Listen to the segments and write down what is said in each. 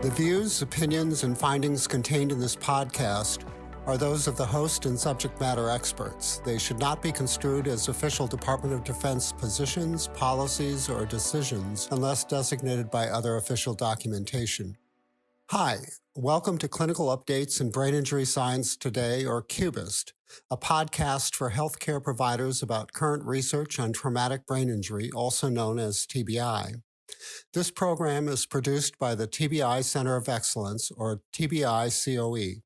The views, opinions, and findings contained in this podcast are those of the host and subject matter experts. They should not be construed as official Department of Defense positions, policies, or decisions unless designated by other official documentation. Hi, welcome to Clinical Updates in Brain Injury Science Today, or CUBIST, a podcast for healthcare providers about current research on traumatic brain injury, also known as TBI. This program is produced by the TBI Center of Excellence, or TBI COE.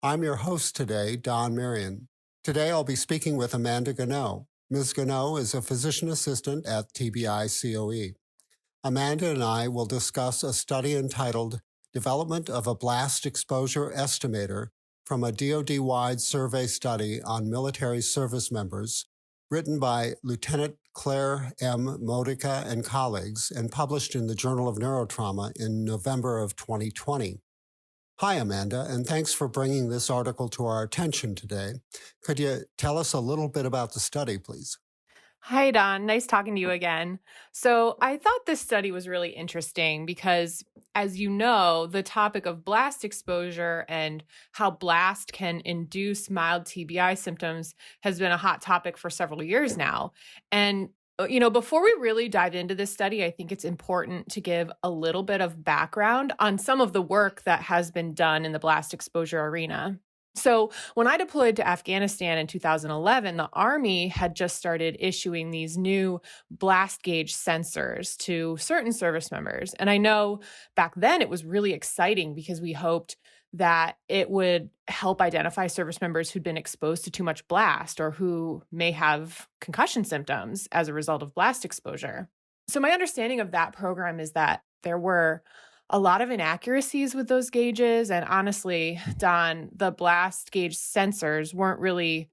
I'm your host today, Don Marion. Today I'll be speaking with Amanda Egnoto. Ms. Egnoto is a physician assistant at TBI COE. Amanda and I will discuss a study entitled Development of a Blast Exposure Estimator from a DOD-Wide Survey Study on Military Service Members, written by Lieutenant Claire M. Modica and colleagues, and published in the Journal of Neurotrauma in November of 2020. Hi, Amanda, and thanks for bringing this article to our attention today. Could you tell us a little bit about the study, please? Hi, Don. Nice talking to you again. So I thought this study was really interesting because, as you know, the topic of blast exposure and how blast can induce mild TBI symptoms has been a hot topic for several years now. And before we really dive into this study, I think it's important to give a little bit of background on some of the work that has been done in the blast exposure arena. So when I deployed to Afghanistan in 2011, the Army had just started issuing these new blast gauge sensors to certain service members. And I know back then it was really exciting because we hoped that it would help identify service members who'd been exposed to too much blast or who may have concussion symptoms as a result of blast exposure. So my understanding of that program is that there were a lot of inaccuracies with those gauges. And honestly, Don, the blast gauge sensors weren't really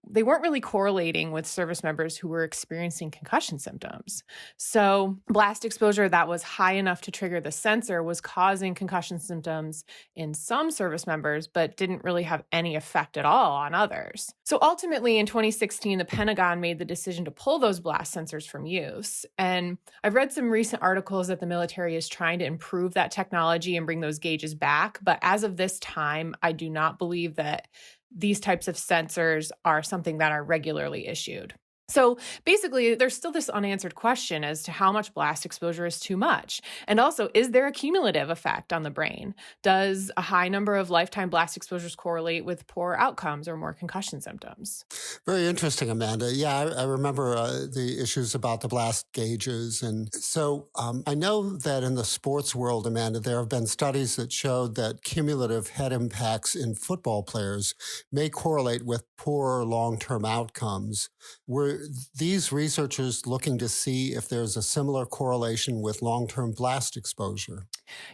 correlating with service members who were experiencing concussion symptoms. So blast exposure that was high enough to trigger the sensor was causing concussion symptoms in some service members, but didn't really have any effect at all on others. So ultimately, in 2016, the Pentagon made the decision to pull those blast sensors from use. And I've read some recent articles that the military is trying to improve that technology and bring those gauges back. But as of this time, I do not believe that these types of sensors are something that are regularly issued. So basically, there's still this unanswered question as to how much blast exposure is too much. And also, is there a cumulative effect on the brain? Does a high number of lifetime blast exposures correlate with poor outcomes or more concussion symptoms? Very interesting, Amanda. Yeah, I remember the issues about the blast gauges. And so I know that in the sports world, Amanda, there have been studies that showed that cumulative head impacts in football players may correlate with poor long-term outcomes. Were these researchers looking to see if there's a similar correlation with long-term blast exposure?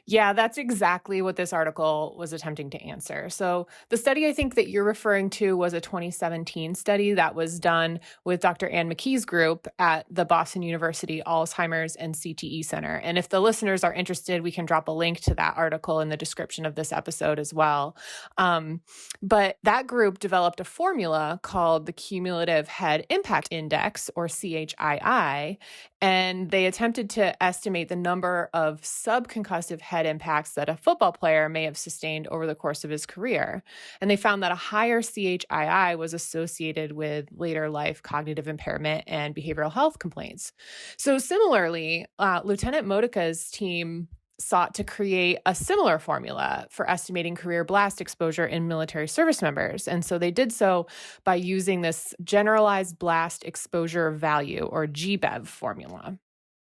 Yeah, that's exactly what this article was attempting to answer. So the study I think that you're referring to was a 2017 study that was done with Dr. Ann McKee's group at the Boston University Alzheimer's and CTE Center. And if the listeners are interested, we can drop a link to that article in the description of this episode as well. But that group developed a formula called the Cumulative Head Impact Index, or CHII, and they attempted to estimate the number of subconcussive head impacts that a football player may have sustained over the course of his career. And they found that a higher CHII was associated with later life cognitive impairment and behavioral health complaints. So similarly, Lieutenant Modica's team sought to create a similar formula for estimating career blast exposure in military service members. And so they did so by using this generalized blast exposure value, or GBEV formula.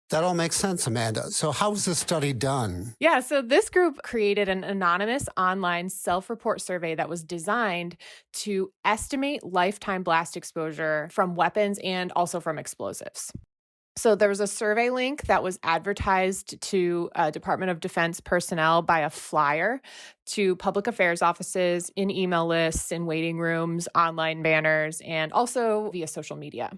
That all makes sense, Amanda. So how was this study done? Yeah, so this group created an anonymous online self-report survey that was designed to estimate lifetime blast exposure from weapons and also from explosives. So there was a survey link that was advertised to Department of Defense personnel by a flyer to public affairs offices, in email lists, in waiting rooms, online banners, and also via social media.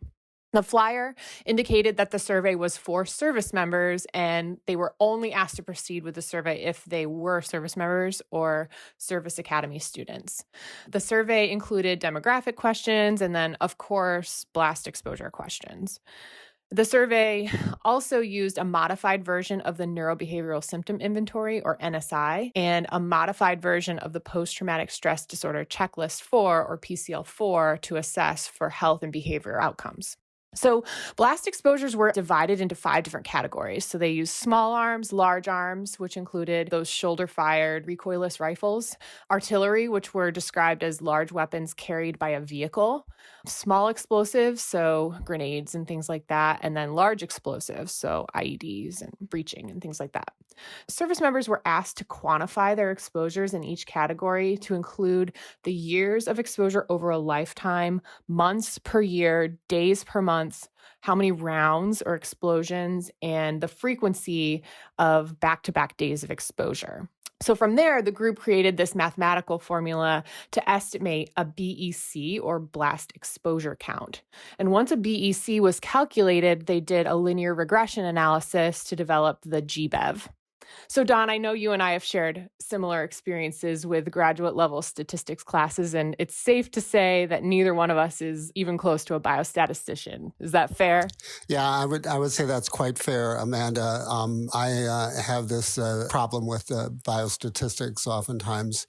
The flyer indicated that the survey was for service members, and they were only asked to proceed with the survey if they were service members or service academy students. The survey included demographic questions and then, of course, blast exposure questions. The survey also used a modified version of the Neurobehavioral Symptom Inventory, or NSI, and a modified version of the Post-Traumatic Stress Disorder Checklist 4, or PCL4, to assess for health and behavior outcomes. So blast exposures were divided into 5 different categories. So they used small arms, large arms, which included those shoulder-fired recoilless rifles, artillery, which were described as large weapons carried by a vehicle, small explosives, so grenades and things like that, and then large explosives, so IEDs and breaching and things like that. Service members were asked to quantify their exposures in each category to include the years of exposure over a lifetime, months per year, days per month, how many rounds or explosions, and the frequency of back-to-back days of exposure. So from there, the group created this mathematical formula to estimate a BEC, or blast exposure count. And once a BEC was calculated, they did a linear regression analysis to develop the GBEV. So Don, I know you and I have shared similar experiences with graduate level statistics classes, and it's safe to say that neither one of us is even close to a biostatistician. Is that fair? Yeah, I would say that's quite fair, Amanda. I have this problem with biostatistics oftentimes.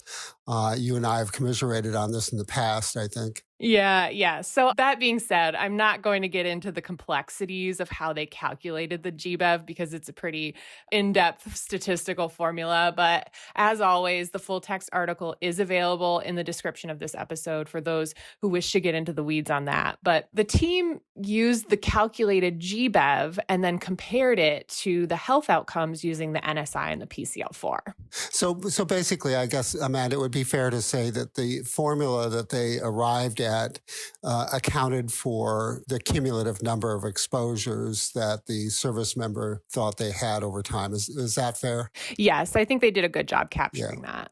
You and I have commiserated on this in the past, I think. Yeah. So that being said, I'm not going to get into the complexities of how they calculated the GBEV because it's a pretty in-depth statistical formula. But as always, the full text article is available in the description of this episode for those who wish to get into the weeds on that. But the team used the calculated GBEV and then compared it to the health outcomes using the NSI and the PCL4. So basically, I guess, Amanda, it would be fair to say that the formula that they arrived at accounted for the cumulative number of exposures that the service member thought they had over time. Is that fair? Yes, I think they did a good job capturing that.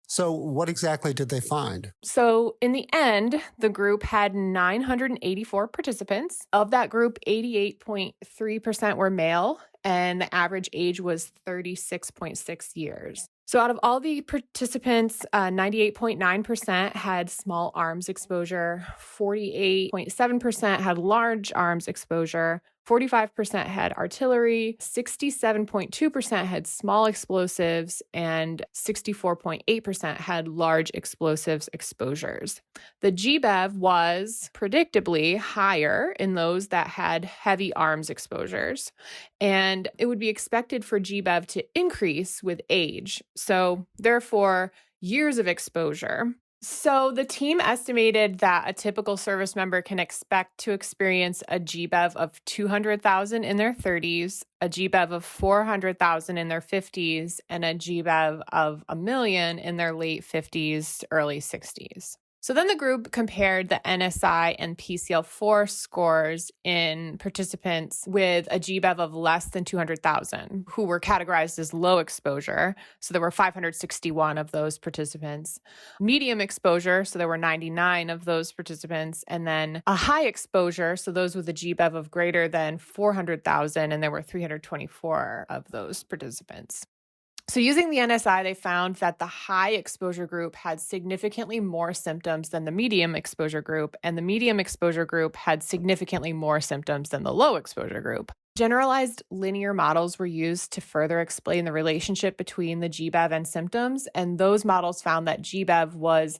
So what exactly did they find? So in the end, the group had 984 participants. Of that group, 88.3% were male, and the average age was 36.6 years. So out of all the participants, 98.9% had small arms exposure, 48.7% had large arms exposure, 45% had artillery, 67.2% had small explosives, and 64.8% had large explosives exposures. The GBEV was predictably higher in those that had heavy arms exposures, and it would be expected for GBEV to increase with age. So therefore, years of exposure. So the team estimated that a typical service member can expect to experience a GBEV of 200,000 in their 30s, a GBEV of 400,000 in their 50s, and a GBEV of 1 million in their late 50s, early 60s. So then the group compared the NSI and PCL4 scores in participants with a GBEV of less than 200,000 who were categorized as low exposure. So there were 561 of those participants. Medium exposure, so there were 99 of those participants. And then a high exposure, so those with a GBEV of greater than 400,000, and there were 324 of those participants. So using the NSI, they found that the high exposure group had significantly more symptoms than the medium exposure group, and the medium exposure group had significantly more symptoms than the low exposure group. Generalized linear models were used to further explain the relationship between the GBEV and symptoms, and those models found that GBEV was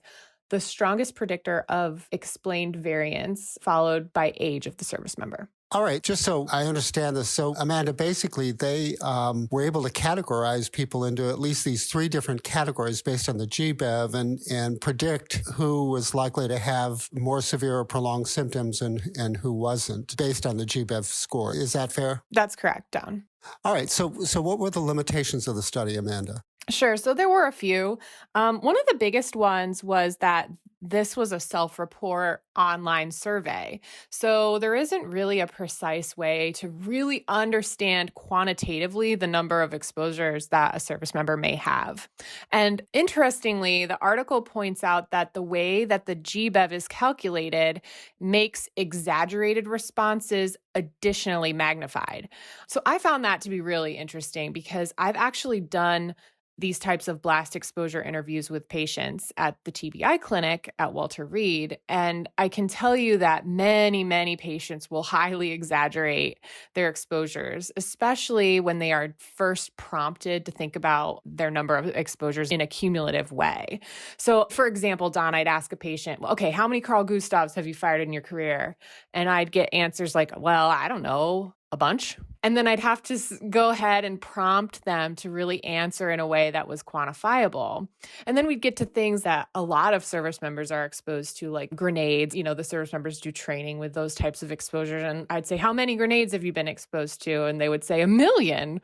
the strongest predictor of explained variance, followed by age of the service member. All right, just so I understand this. So, Amanda, basically, they were able to categorize people into at least these 3 different categories based on the GBEV and predict who was likely to have more severe or prolonged symptoms and who wasn't based on the GBEV score. Is that fair? That's correct, Don. All right, so what were the limitations of the study, Amanda? Sure. So there were a few. One of the biggest ones was that this was a self-report online survey. So there isn't really a precise way to really understand quantitatively the number of exposures that a service member may have. And interestingly, the article points out that the way that the GBEV is calculated makes exaggerated responses additionally magnified. So I found that to be really interesting because I've actually done these types of blast exposure interviews with patients at the TBI clinic at Walter Reed. And I can tell you that many, many patients will highly exaggerate their exposures, especially when they are first prompted to think about their number of exposures in a cumulative way. So, for example, Don, I'd ask a patient, well, okay, how many Carl Gustavs have you fired in your career? And I'd get answers like, well, I don't know, a bunch. And then I'd have to go ahead and prompt them to really answer in a way that was quantifiable. And then we'd get to things that a lot of service members are exposed to, like grenades. The service members do training with those types of exposures. And I'd say, how many grenades have you been exposed to? And they would say 1 million.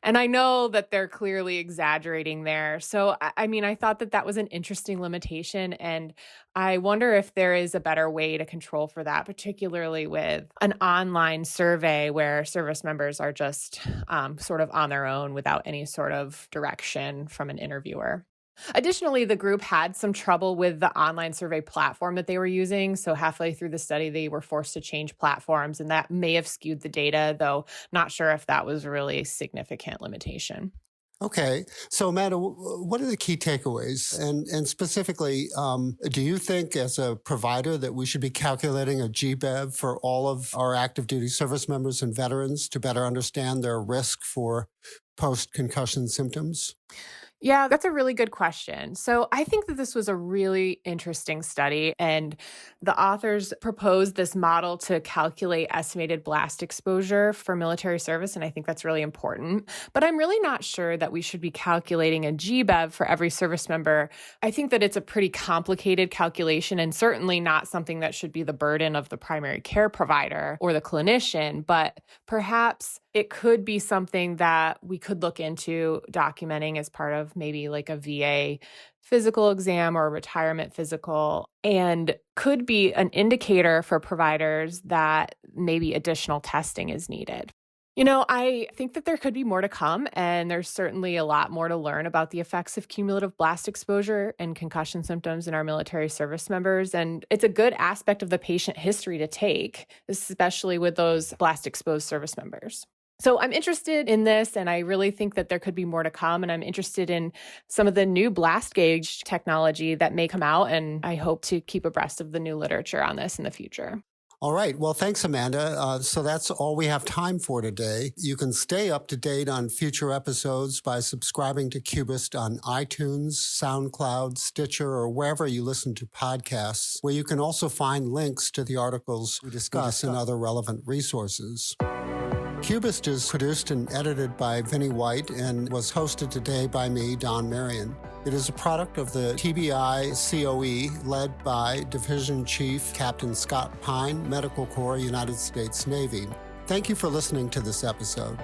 And I know that they're clearly exaggerating there. So, I thought that was an interesting limitation. And I wonder if there is a better way to control for that, particularly with an online survey where service members are just sort of on their own without any sort of direction from an interviewer. Additionally, the group had some trouble with the online survey platform that they were using. So halfway through the study, they were forced to change platforms, and that may have skewed the data, though not sure if that was really a significant limitation. Okay. So, Amanda, what are the key takeaways? And specifically, do you think as a provider that we should be calculating a GBEV for all of our active duty service members and veterans to better understand their risk for post-concussion symptoms? Yeah, that's a really good question. So I think that this was a really interesting study, and the authors proposed this model to calculate estimated blast exposure for military service, and I think that's really important. But I'm really not sure that we should be calculating a GBEV for every service member. I think that it's a pretty complicated calculation and certainly not something that should be the burden of the primary care provider or the clinician, but perhaps it could be something that we could look into documenting as part of maybe like a VA physical exam or a retirement physical, and could be an indicator for providers that maybe additional testing is needed. I think that there could be more to come, and there's certainly a lot more to learn about the effects of cumulative blast exposure and concussion symptoms in our military service members. And it's a good aspect of the patient history to take, especially with those blast exposed service members. So I'm interested in this, and I really think that there could be more to come. And I'm interested in some of the new blast gauge technology that may come out, and I hope to keep abreast of the new literature on this in the future. All right. Well, thanks, Amanda. So that's all we have time for today. You can stay up to date on future episodes by subscribing to CUBIST on iTunes, SoundCloud, Stitcher, or wherever you listen to podcasts, where you can also find links to the articles we discuss and other relevant resources. CUBIST is produced and edited by Vinnie White and was hosted today by me, Don Marion. It is a product of the TBI COE, led by Division Chief Captain Scott Pine, Medical Corps, United States Navy. Thank you for listening to this episode.